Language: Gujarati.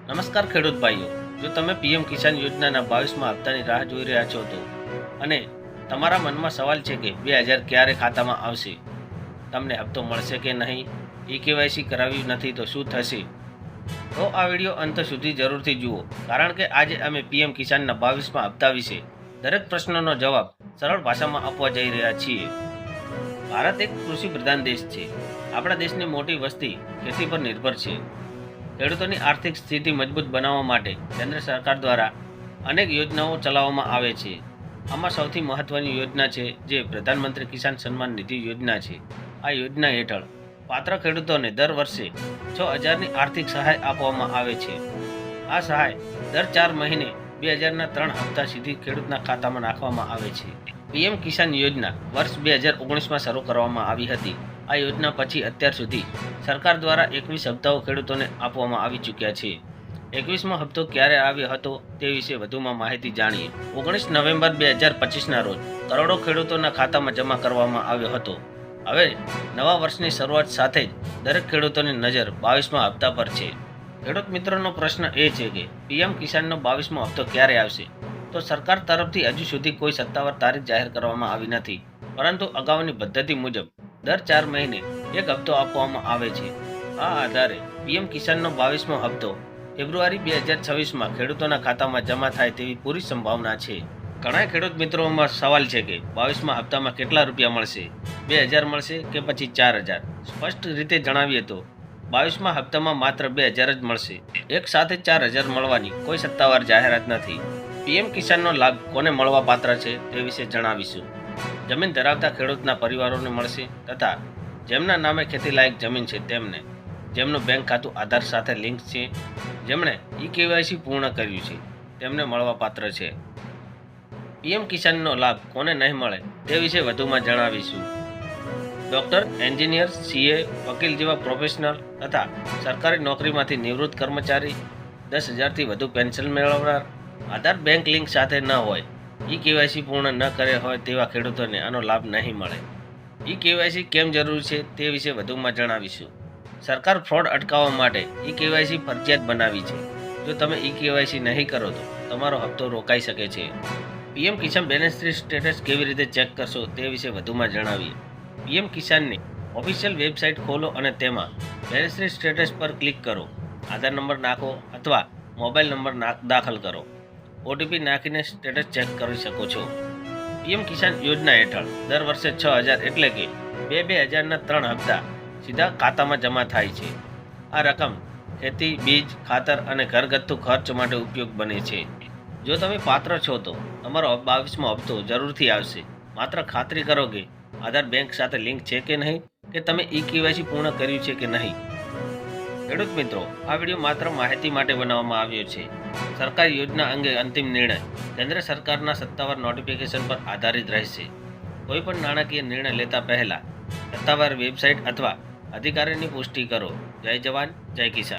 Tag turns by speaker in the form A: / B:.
A: નમસ્કાર ખેડૂત ભાઈઓ, જો તમે પીએમ કિસાન યોજનાના 22મા હપ્તાની રાહ જોઈ રહ્યા છો તો અને તમારા મનમાં સવાલ છે કે 2000 ક્યારે ખાતામાં આવશે, તમને હપ્તો મળશે કે નહીં, કેવાયસી કરાવ્યું નથી તો શું થશે, તો આ વિડીયો અંત સુધી જરૂરથી જુઓ, કારણ કે આજે અમે પીએમ કિસાનના 22મા હપ્તા વિશે દરેક પ્રશ્નનો જવાબ સરળ ભાષામાં આપવા જઈ રહ્યા છીએ. ભારત એક કૃષિ પ્રધાન દેશ છે. આપણા દેશની મોટી વસ્તી ખેતી પર નિર્ભર છે. ખેડૂતોની આર્થિક સ્થિતિ મજબૂત બનાવવા માટે કેન્દ્ર સરકાર દ્વારા અનેક યોજનાઓ ચલાવવામાં આવે છે. આમાં સૌથી મહત્વની યોજના છે જે પ્રધાનમંત્રી કિસાન સન્માન નિધિ યોજના છે. આ યોજના હેઠળ પાત્ર ખેડૂતોને દર વર્ષે 6000ની આર્થિક સહાય આપવામાં આવે છે. આ સહાય દર 4 મહિને 2000ના 3 હપ્તા સીધી ખેડૂતના ખાતામાં નાખવામાં આવે છે. પીએમ કિસાન યોજના વર્ષ 2019માં શરૂ કરવામાં આવી હતી. આ યોજના પછી અત્યાર સુધી સરકાર દ્વારા 21 હપ્તાઓ ખેડૂતોને આપવામાં આવી ચૂક્યા છે. 21મો હપ્તો ક્યારે આવ્યો હતો તે વિશે વધુમાં માહિતી જાણીએ. 19 નવેમ્બર 2025ના રોજ કરોડો ખેડૂતોના ખાતામાં જમા કરવામાં આવ્યો હતો. હવે નવા વર્ષની શરૂઆત સાથે જ દરેક ખેડૂતોની નજર 22મા હપ્તા પર છે. ખેડૂત મિત્રોનો પ્રશ્ન એ છે કે પીએમ કિસાનનો 22મો હપ્તો ક્યારે આવશે? તો સરકાર તરફથી હજુ સુધી કોઈ સત્તાવાર તારીખ જાહેર કરવામાં આવી નથી, પરંતુ અગાઉની પદ્ધતિ મુજબ દર 4 મહિને એક હપ્તો આપવામાં આવે છે. આ આધારે પીએમ કિસાનનો 22મો હપ્તો ફેબ્રુઆરી 2026માં ખેડૂતોના ખાતામાં જમા થાય તેવી પૂરી સંભાવના છે. ઘણા ખેડૂત મિત્રોમાં સવાલ છે કે 22મા હપ્તામાં કેટલા રૂપિયા મળશે, 2000 મળશે કે પછી 4000? સ્પષ્ટ રીતે જણાવીએ તો 22મા હપ્તામાં માત્ર 2000 જ મળશે. એક સાથે 4000 મળવાની કોઈ સત્તાવાર જાહેરાત નથી. પીએમ કિસાનનો લાભ કોને મળવા પાત્ર છે તે વિશે જણાવીશું. જમીન ધરાવતા ખેડૂતના પરિવારોને મળશે તથા જેમના નામે ખેતીલાયક જમીન છે તેમને, જેમનું બેંક ખાતું આધાર સાથે લિંક છે, જેમણે કેવાયસી પૂર્ણ કર્યું છે તેમને મળવા પાત્ર છે. પીએમ કિસાનનો લાભ કોને નહીં મળે તે વિશે વધુમાં જણાવીશું. ડૉક્ટર, એન્જિનિયર, સીએ, વકીલ જેવા પ્રોફેશનલ તથા સરકારી નોકરીમાંથી નિવૃત્ત કર્મચારી, 10,000થી વધુ પેન્શન મેળવનાર, આધાર બેંક લિંક સાથે ન હોય, કેવાયસી પૂર્ણ ન કરે હોય તેવા ખેડૂતોને આનો લાભ નહીં મળે. કેવાયસી કેમ જરૂરી છે તે વિશે વધુમાં જણાવીશું. સરકાર ફ્રોડ અટકાવવા માટે કેવાયસી ફરજિયાત બનાવી છે. જો તમે કેવાયસી નહીં કરો તો તમારો હપ્તો રોકાઈ શકે છે. પીએમ કિસાન બેનિફિશરી સ્ટેટસ કેવી રીતે ચેક કરશો તે વિશે વધુમાં જણાવીએ. પીએમ કિસાનની ઓફિશિયલ વેબસાઇટ ખોલો અને તેમાં બેનિફિશરી સ્ટેટસ પર ક્લિક કરો. આધાર નંબર નાખો અથવા મોબાઈલ નંબર દાખલ કરો. ઓટીપી નાખીને સ્ટેટસ ચેક કરી શકો છો. પીએમ કિસાન યોજના હેઠળ દર વર્ષે 6000 એટલે કે 2000ના 3 હપ્તા સીધા ખાતામાં જમા થાય છે. આ રકમ ખેતી, બીજ, ખાતર અને ઘરગથ્થુ ખર્ચ માટે ઉપયોગ બને છે. જો તમે પાત્ર છો તો તમારો 22મો હપ્તો જરૂરથી આવશે. માત્ર ખાતરી કરો કે આધાર બેંક સાથે લિંક છે કે નહીં, કે તમે કેવાયસી પૂર્ણ કર્યું છે કે નહીં. ખેડૂત મિત્રો, આ વિડીયો માત્ર માહિતી માટે બનાવવામાં આવ્યો છે. સરકારી યોજના અંગે અંતિમ નિર્ણય કેન્દ્ર સરકારના સત્તાવાર નોટિફિકેશન પર આધારિત રહેશે. કોઈપણ નાણાકીય નિર્ણય લેતા પહેલા સત્તાવાર વેબસાઇટ અથવા અધિકારીની પુષ્ટિ કરો. જય જવાન, જય કિસાન.